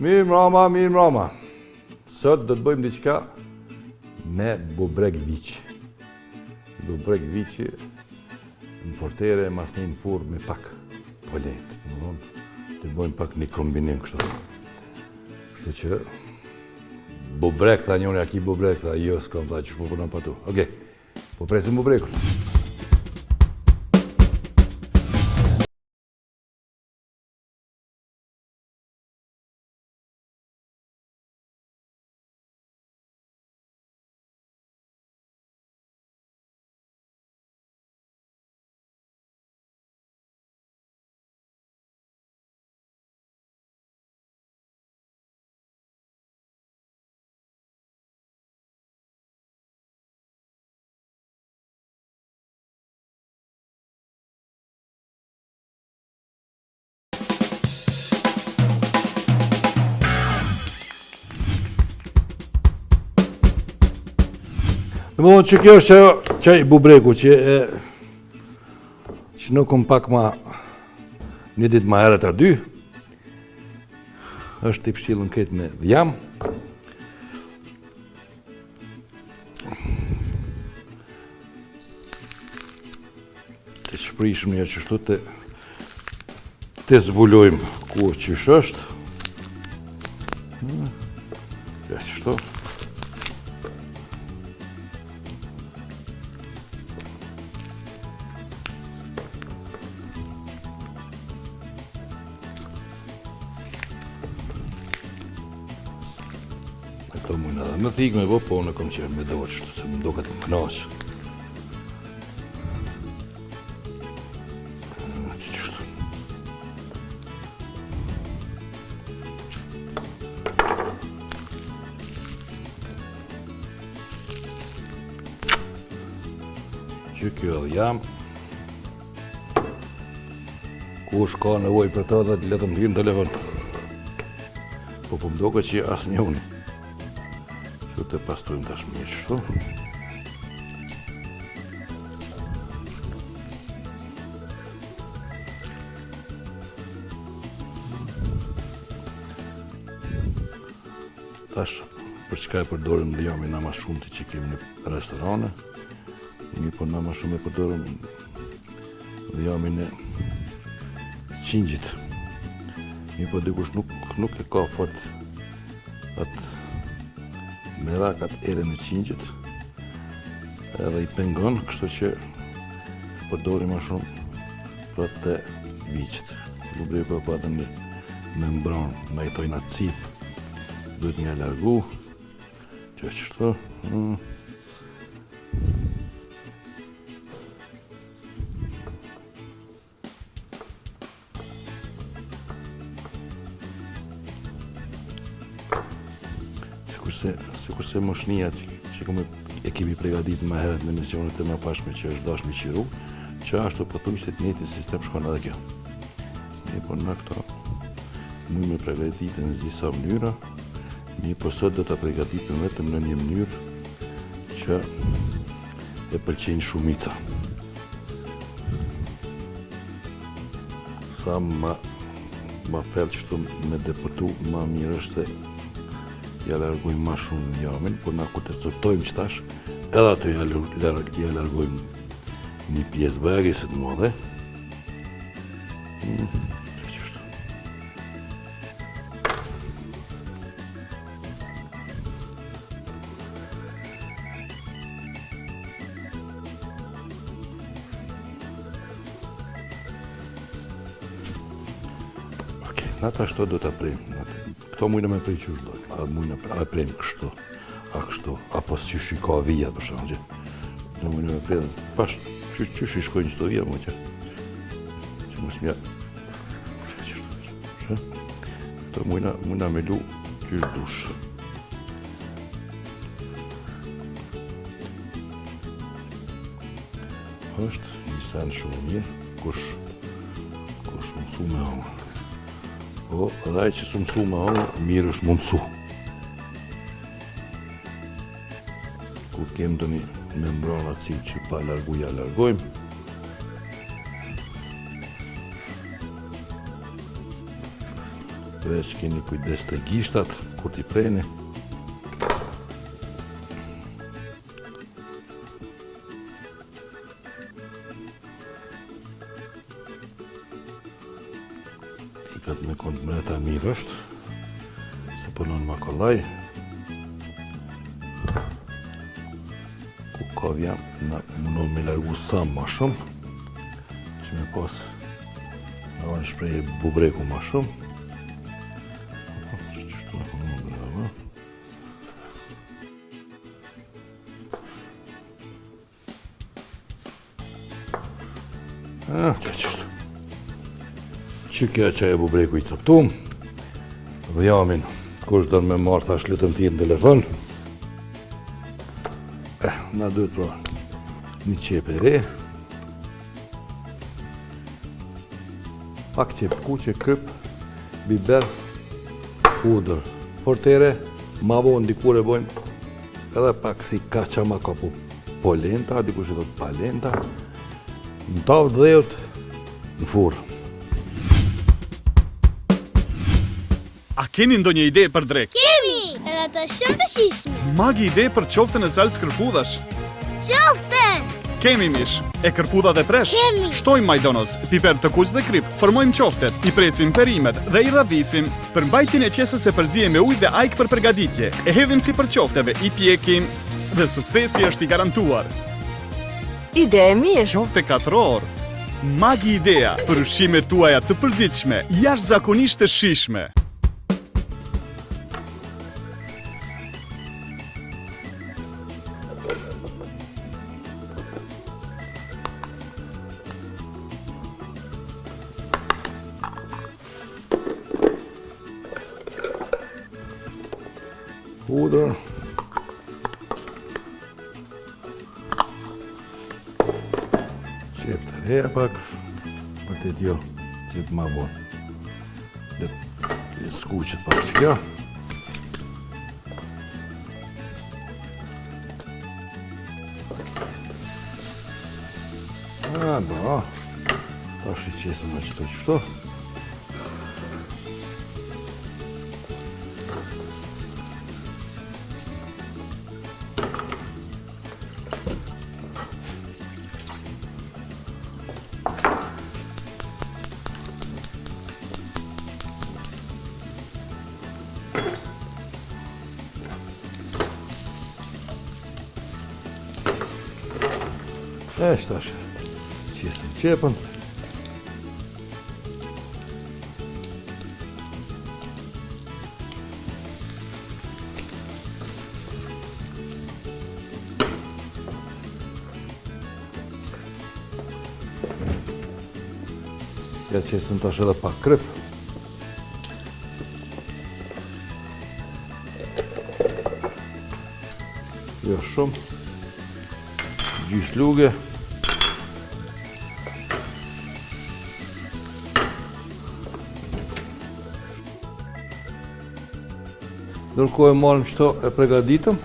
Mirë mrama. Sot do të bëjmë diçka me bubrek viçi. Bubrek viçi në fortere, masni në furrë me pak polent. Të bëjmë pak një kombinim kështu. Kështu që bubrek tha njëri, aki bubrek tha, jo s'kam tha që po punon pa tu. Okej, po presim bubrekun. Në mëllon që kjo është qaj bubreku që nuk kom pak ma një dit ma herët a dy, është i pështilën këtë me dhjam. Të shprishëm një qështu të zbulojmë ku qësh është. Ja qështu. Këto mujna dhe më thikë me po në kom që me doqë, shtu se më do këtë më knaqë. Që kjo edhe jam. Kush ka nevoj për ta dhe letë më hirë në telefon. Po më do këtë që asë një unë. Që të pastojmë tash mirë qështu. Tash, për çka e përdorim dhjamin na ma shumë të që kemi në restorane, një po na ma shumë e përdorim dhjamin e qingjit. Një po dikush nuk e ka fort atë merakat ere me qingjit, edhe i pengon, kështu që përdori ma shumë për të viqit. Bubreku e patën një membran, na i tojna cip, duhet një largu, që qështu. Sikurse moshnia që e kemi pregadit ma heret në emisionet e ma pashme që është dashmi qiru, që ashtu pëtum që të njëti sistem shkon edhe kjo. Një po në këto mu me pregadit në disa mënyra, një po sot do të pregadit vetëm në një mënyrë që e pëlqenjë shumica. Sa ma felt qëtu me depërtu, ma mirë është se ja largojmë ma shumë në jamin, por na kur të coptojmë qëtash, edhe ato ja largojmë një pjesë bëgjesit madhe. Okej, na ta shto do të prejmë. Këto mujna me prej qysh dojnë, a mujna a prejmë kështu, a kështu, apo qysh i ka vijat për shumë që. Në mujna me prejmë, pash, qysh i shkojnë qëto vijat, mu që mos mja. Këto mujna me lu qysh dush. është një sen shumë mirë, kush mësu me hongë. Po, edhe ai që su mësu me hongë, mirë është mundësu. Kur kemë të një membrana cilë që pa largu, ja largojmë. Veç keni kujdes të gishtat kur t'i preni. Shikat me kont mreta mirë është, se punon ma kollaj. Ku kovja na mundon me largu sa ma shumë, që me pas në anë shpreje bubreku ma shumë. Që kja që e bubreku i cëptum, dhe jamin, kush dërë me marrë thash letëm ti në telefon. Na duhet pra një qep e re, pak qep kuqe, kryp, biber, hudër, fortere, ma vonë dikur e bojmë, edhe pak si kaçama kapu polenta, dikush e do të palenta, në tavë dhejot, në furë. A keni ndonjë ide për drek? Kemi! Edhe të shumë të shishme. Magi ide për qoftën e salcë kërpudhash? Qofte! Kemi mish, e kërpudha dhe presh? Kemi. Shtojmë majdonos, piper të kuq dhe krip, formojmë qoftet, i presim perimet dhe i radhisim. Për mbajtjen e qesës e përzihe me ujë dhe ajk për përgatitje. E hedhim si për qofteve, i pjekim dhe suksesi është i garantuar. Ide e mirë. Qofte katror. Magi idea për ushqimet tuaja të përditshme, jashtëzakonisht të shishme. Hudër. Qep të reja pak, për të djo qep ma vonë. Dhe skuqet pak që kjo. Bra, ta shi qesëm në qëto. Shtash, qesëm qepën. Ja qesëm tash edhe pak kryp. Jo shumë. Gjys luge. Ndërkohë e marrim qëto e pregaditëm,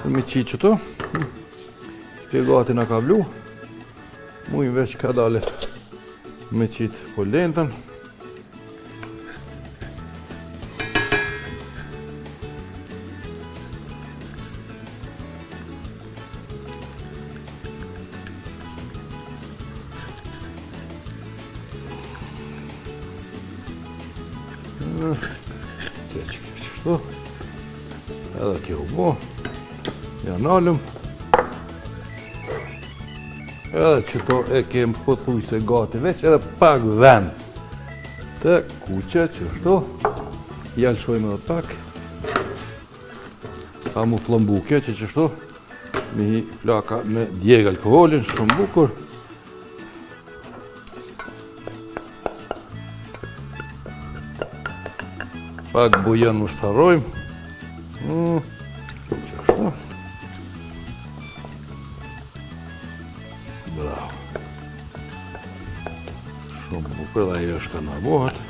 dhe me qitë qëto, shpjegati nga ka vlu, mujnë veç ka dale me qitë polentën. Edhe kjo u bo, ja nalëm, edhe qëto e kem pëthuj se gati veç, edhe pak vend të kuqe qështu, jalëshojmë edhe pak, sa mu flëmbu kjo që qështu, me hi flaka me djeg alkoholin, shumë bukur. Pak bujen më shtarojmë. Qashtu. Bravo. Shumë bukur dhe ajo është ka nabohet.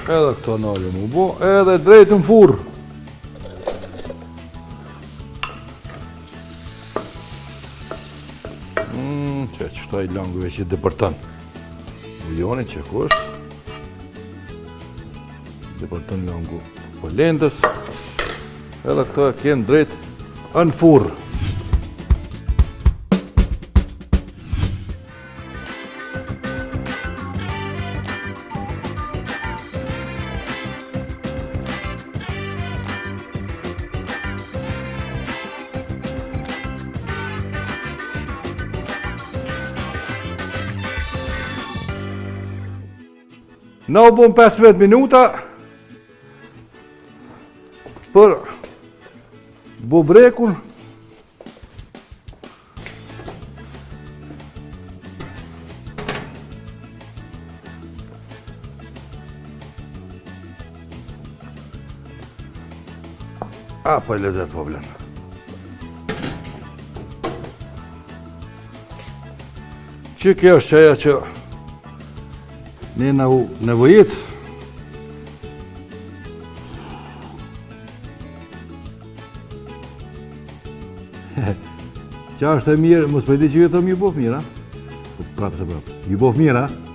Edhe këto nalë mu bo, edhe drejt në furr. Që qëta i langëve që dëpërtan. Bujoni që ku është. Dëpërtan langu për lendës. Edhe këto e kjenë drejt në furr. Na u bëm 15 minuta për bubrekun. Pa e lezet po vlen. Që kjo është qeja që ne na u nevojit. Qa është e mirë, mos përdi që ju thëm ju bof mirë, ha? Prapë se prapë. Ju bof mirë, ha?